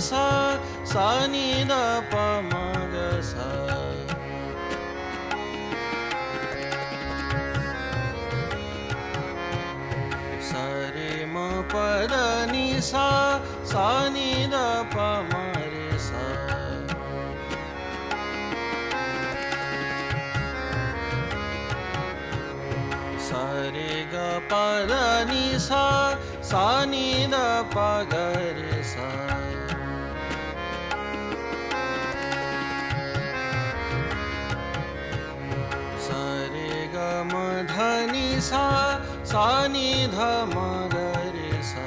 सा सा नी ध प म ग सा। सा रे म प ध नि सा सा नी ध प म रे सा। सा रे ग प ध नि सा सा नी ध प ग रे सा। सा रे ग म ध नि सा सा नी ध म ग रे सा।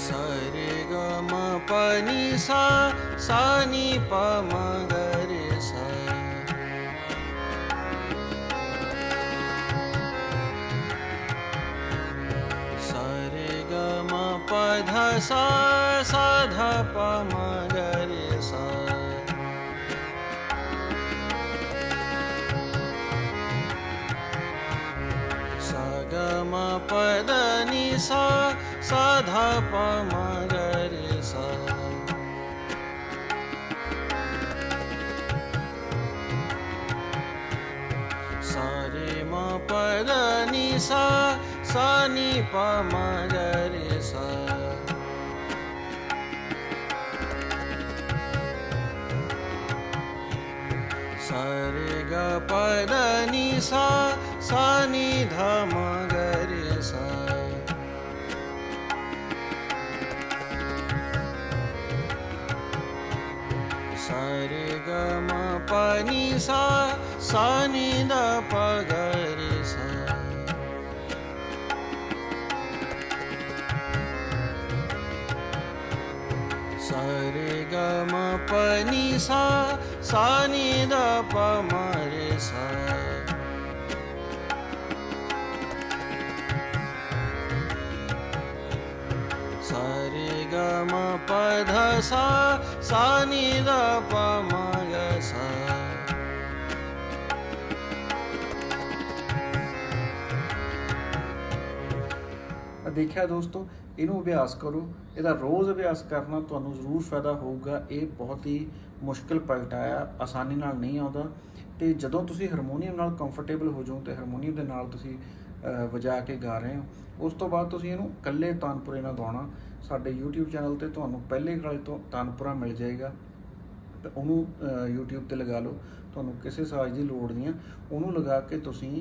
सा रे ग म प नि सा सा नी प म ग रे सा। सा रे ग म प ध सा सा ध प म ग रे सा। सा ग म प ध नि सा सा ध प म ग रे सा। सा रे म प ध नि सा सा नी प म ग रे सा। सा रे ग प ध नि सा सा नी ध म ग रे सा। सा रे ग म प नि सा सा नी ध प ग रे सा। सा रे ग म प नि सा सा नी ध प म रे सा। सा रे ग म प ध सा सा नी ध प म ग सा। देखिया दोस्तों, इनू अभ्यास करो, इहदा रोज़ अभ्यास करना तुहानू जरूर फायदा होगा। ये बहुत ही मुश्किल पलटा आ, आसानी नाल नहीं आता। तो जदों तुसी हारमोनीयम नाल कंफर्टेबल हो जाओ तो हारमोनीयम के नाल तुसी वजा के गा रहे हो, उस तो बाद तुसी इहनू कल्ले तानपुरे नाल गाउणा। साडे यूट्यूब चैनल ते तुहानू पहले गाले तो तानपुरा मिल जाएगा, तो उन्होंने यूट्यूब ते लगा लो, तुहानू किसी साज की लोड़ नहीं है। उन्होंने लगा के तुसी